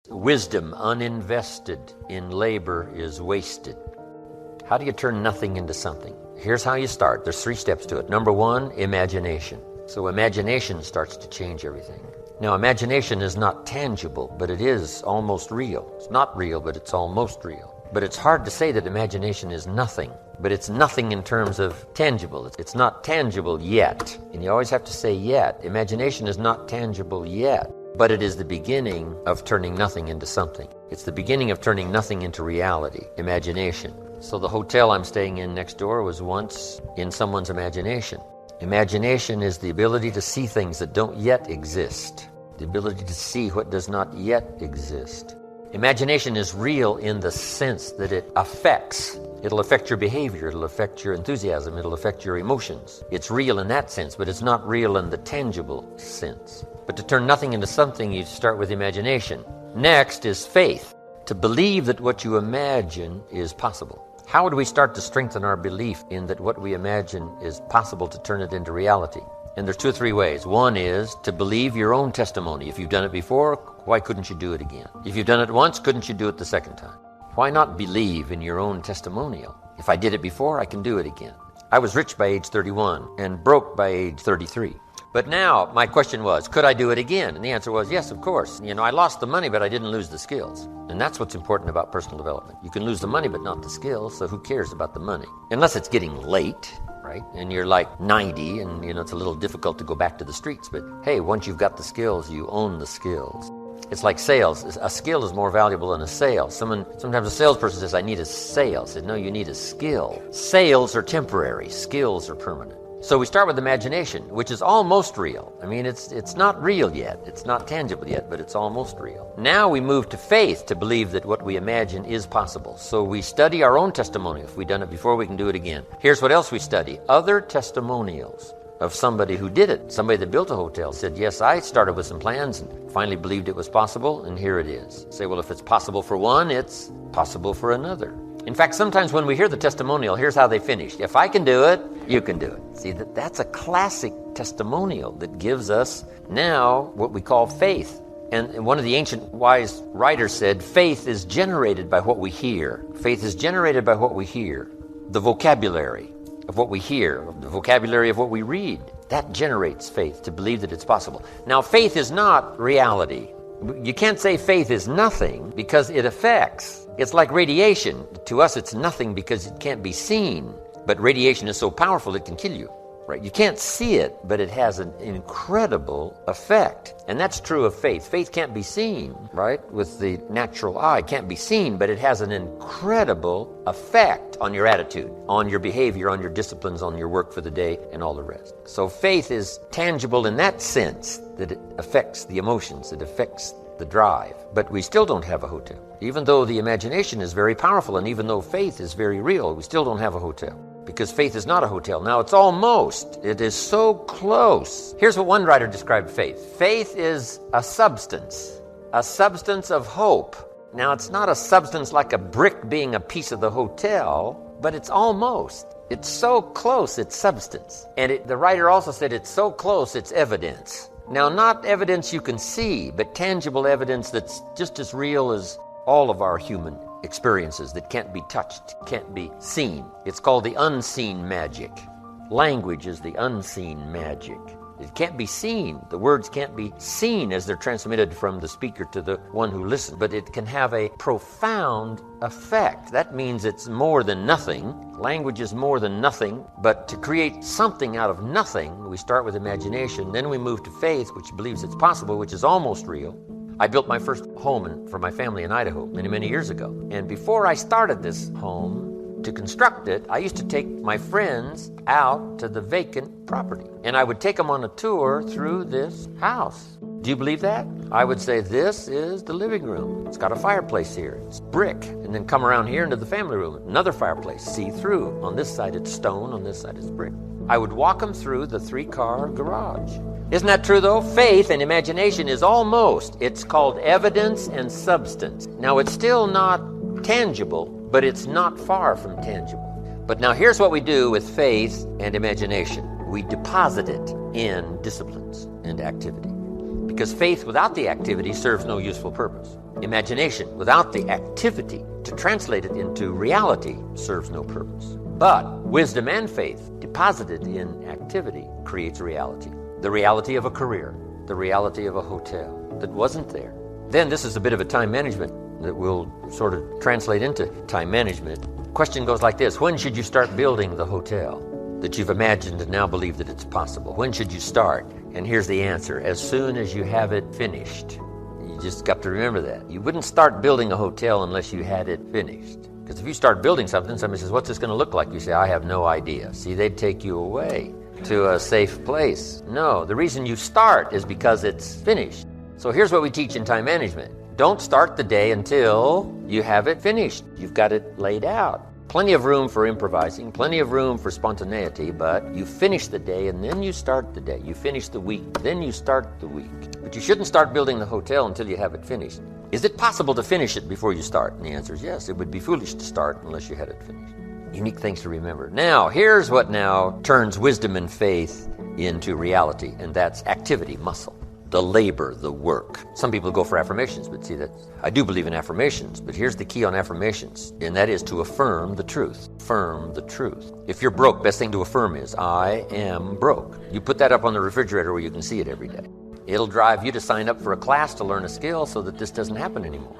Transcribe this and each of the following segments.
Wisdom uninvested in labor is wasted. How do you turn nothing into something? Here's how you start. There's 3 steps to it. Number 1, imagination. So imagination starts to change everything. Now, imagination is not tangible, but it is almost real. It's not real, but it's almost real. But it's hard to say that imagination is nothing. But it's nothing in terms of tangible. It's not tangible yet. And you always have to say yet. Imagination is not tangible yet. But it is the beginning of turning nothing into something. It's the beginning of turning nothing into reality, imagination. So the hotel I'm staying in next door was once in someone's imagination. Imagination is the ability to see things that don't yet exist, the ability to see what does not yet exist. Imagination is real in the sense that it affects. It'll affect your behavior, it'll affect your enthusiasm, it'll affect your emotions. It's real in that sense, but it's not real in the tangible sense. But to turn nothing into something, you start with imagination. Next is faith, to believe that what you imagine is possible. How do we start to strengthen our belief in that what we imagine is possible to turn it into reality? And there's 2 or 3 ways. One is to believe your own testimony. If you've done it before, why couldn't you do it again? If you've done it once, couldn't you do it the second time? Why not believe in your own testimonial? If I did it before, I can do it again. I was rich by age 31 and broke by age 33. But now my question was, could I do it again? And the answer was yes, of course. I lost the money, but I didn't lose the skills. And that's what's important about personal development. You can lose the money, but not the skills, so who cares about the money? Unless it's getting late, right? And you're like 90 and, it's a little difficult to go back to the streets. But hey, once you've got the skills, you own the skills. It's like sales. A skill is more valuable than a sale. Sometimes a salesperson says, I need a sale. I said, no, you need a skill. Sales are temporary. Skills are permanent. So we start with imagination, which is almost real. It's not real yet. It's not tangible yet, but it's almost real. Now we move to faith to believe that what we imagine is possible. So we study our own testimony. If we've done it before, we can do it again. Here's what else we study. Other testimonials of somebody who did it. Somebody that built a hotel said, yes, I started with some plans and finally believed it was possible, and here it is. Say, well, if it's possible for one, it's possible for another. In fact, sometimes when we hear the testimonial, here's how they finished. If I can do it, you can do it. See, that's a classic testimonial that gives us now what we call faith. And one of the ancient wise writers said, faith is generated by what we hear. Faith is generated by what we hear. The vocabulary of what we hear, the vocabulary of what we read, that generates faith to believe that it's possible. Now, faith is not reality. You can't say faith is nothing because it affects. It's like radiation. To us, it's nothing because it can't be seen. But radiation is so powerful it can kill you, right? You can't see it, but it has an incredible effect. And that's true of faith. Faith can't be seen, right? With the natural eye, it can't be seen, but it has an incredible effect on your attitude, on your behavior, on your disciplines, on your work for the day, and all the rest. So faith is tangible in that sense that it affects the emotions, it affects the drive. But we still don't have a hotel. Even though the imagination is very powerful, and even though faith is very real, we still don't have a hotel. Because faith is not a hotel. Now, it's almost. It is so close. Here's what one writer described faith. Faith is a substance of hope. Now, it's not a substance like a brick being a piece of the hotel, but it's almost. It's so close, it's substance. And the writer also said it's so close, it's evidence. Now, not evidence you can see, but tangible evidence that's just as real as all of our human experiences that can't be touched, can't be seen. It's called the unseen magic. Language is the unseen magic. It can't be seen. The words can't be seen as they're transmitted from the speaker to the one who listens, but it can have a profound effect. That means it's more than nothing. Language is more than nothing, but to create something out of nothing, we start with imagination, then we move to faith, which believes it's possible, which is almost real. I built my first home for my family in Idaho many years ago. And before I started this home, to construct it, I used to take my friends out to the vacant property. And I would take them on a tour through this house. Do you believe that? I would say, this is the living room. It's got a fireplace here. It's brick. And then come around here into the family room. Another fireplace, see-through. On this side it's stone, on this side it's brick. I would walk them through the 3-car garage. Isn't that true, though? Faith and imagination is almost. It's called evidence and substance. Now, it's still not tangible, but it's not far from tangible. But now here's what we do with faith and imagination. We deposit it in disciplines and activity. because faith without the activity serves no useful purpose. Imagination without the activity to translate it into reality serves no purpose. But wisdom and faith deposited in activity creates reality. The reality of a career, the reality of a hotel that wasn't there. Then this is a bit of a time management that will sort of translate into time management. Question goes like this: when should you start building the hotel that you've imagined and now believe that it's possible? When should you start? And here's the answer: as soon as you have it finished. You just got to remember that. You wouldn't start building a hotel unless you had it finished. Because if you start building something, somebody says, what's this going to look like? You say, I have no idea. See, they'd take you away to a safe place. No, the reason you start is because it's finished. So here's what we teach in time management. Don't start the day until you have it finished. You've got it laid out. Plenty of room for improvising, plenty of room for spontaneity, but you finish the day and then you start the day. You finish the week, then you start the week. But you shouldn't start building the hotel until you have it finished. Is it possible to finish it before you start? And the answer is yes. It would be foolish to start unless you had it finished. Unique things to remember. Now, here's what now turns wisdom and faith into reality, and that's activity, muscle. The labor, the work. Some people go for affirmations, but see that I do believe in affirmations, but here's the key on affirmations, and that is to affirm the truth. Affirm the truth. If you're broke, best thing to affirm is, I am broke. You put that up on the refrigerator where you can see it every day. It'll drive you to sign up for a class to learn a skill so that this doesn't happen anymore.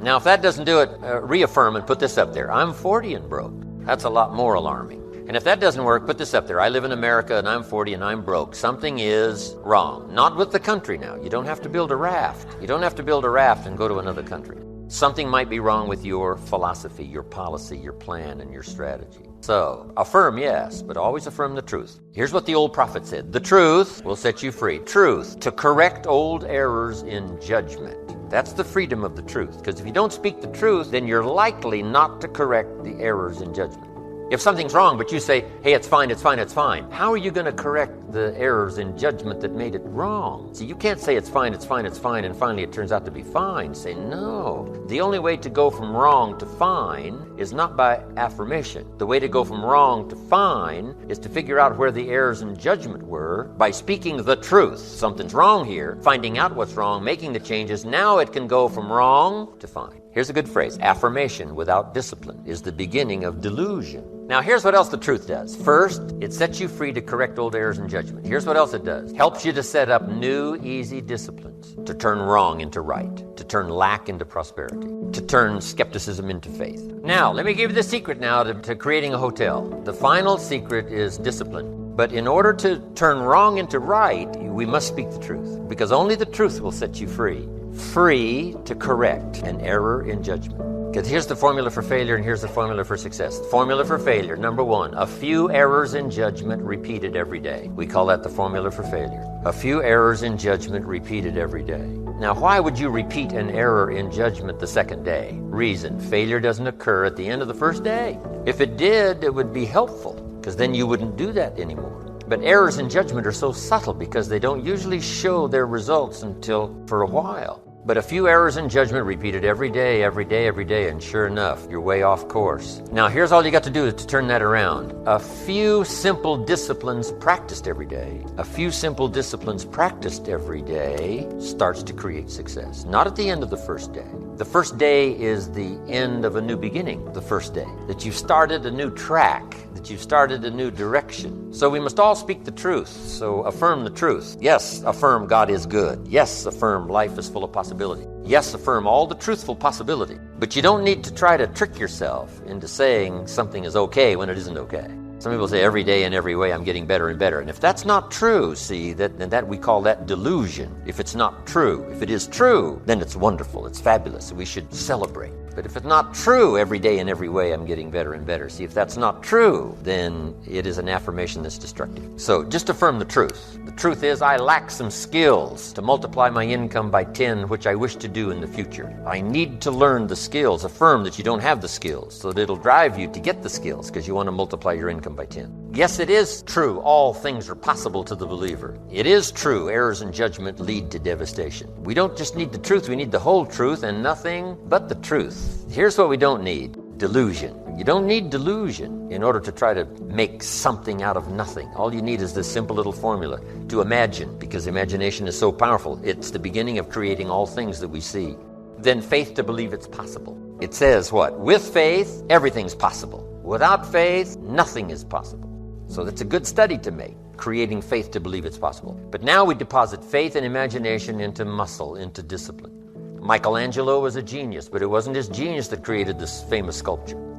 Now, if that doesn't do it, reaffirm and put this up there. I'm 40 and broke. That's a lot more alarming. And if that doesn't work, put this up there. I live in America and I'm 40 and I'm broke. Something is wrong. Not with the country now. You don't have to build a raft. You don't have to build a raft and go to another country. Something might be wrong with your philosophy, your policy, your plan, and your strategy. So, affirm, yes, but always affirm the truth. Here's what the old prophet said. The truth will set you free. Truth, to correct old errors in judgment. That's the freedom of the truth. Because if you don't speak the truth, then you're likely not to correct the errors in judgment. If something's wrong, but you say, hey, it's fine, it's fine, it's fine, how are you going to correct the errors in judgment that made it wrong? See, you can't say it's fine, it's fine, it's fine, and finally it turns out to be fine. Say, no. The only way to go from wrong to fine is not by affirmation. The way to go from wrong to fine is to figure out where the errors in judgment were by speaking the truth. Something's wrong here, finding out what's wrong, making the changes. Now it can go from wrong to fine. Here's a good phrase. Affirmation without discipline is the beginning of delusion. Now, here's what else the truth does. First, it sets you free to correct old errors in judgment. Here's what else it does. Helps you to set up new, easy disciplines, to turn wrong into right, to turn lack into prosperity, to turn skepticism into faith. Now, let me give you the secret now to creating a hotel. The final secret is discipline. But in order to turn wrong into right, we must speak the truth, because only the truth will set you free. Free to correct an error in judgment. Because here's the formula for failure and here's the formula for success. The formula for failure, number one, a few errors in judgment repeated every day. We call that the formula for failure. A few errors in judgment repeated every day. Now, why would you repeat an error in judgment the second day? Reason, failure doesn't occur at the end of the first day. If it did, it would be helpful, because then you wouldn't do that anymore. But errors in judgment are so subtle because they don't usually show their results until for a while. But a few errors in judgment repeated every day, and sure enough, you're way off course. Now, here's all you got to do to turn that around. A few simple disciplines practiced every day, starts to create success. Not at the end of the first day. The first day is the end of a new beginning, the first day. That you've started a new track, that you've started a new direction. So we must all speak the truth. So affirm the truth. Yes, affirm God is good. Yes, affirm life is full of possibility. Yes, affirm all the truthful possibility. But you don't need to try to trick yourself into saying something is okay when it isn't okay. Some people say every day in every way I'm getting better and better. And if that's not true, see, that we call that delusion. If it's not true. If it is true, then it's wonderful, it's fabulous, we should celebrate. But if it's not true, every day in every way I'm getting better and better. See, if that's not true, then it is an affirmation that's destructive. So just affirm the truth. The truth is I lack some skills to multiply my income by 10, which I wish to do in the future. I need to learn the skills. Affirm that you don't have the skills, so that it'll drive you to get the skills because you want to multiply your income by 10. Yes, it is true. All things are possible to the believer. It is true. Errors in judgment lead to devastation. We don't just need the truth. We need the whole truth and nothing but the truth. Here's what we don't need. Delusion. You don't need delusion in order to try to make something out of nothing. All you need is this simple little formula to imagine, because imagination is so powerful. It's the beginning of creating all things that we see. Then faith to believe it's possible. It says what? With faith, everything's possible. Without faith, nothing is possible. So that's a good study to make, creating faith to believe it's possible. But now we deposit faith and imagination into muscle, into discipline. Michelangelo was a genius, but it wasn't his genius that created this famous sculpture.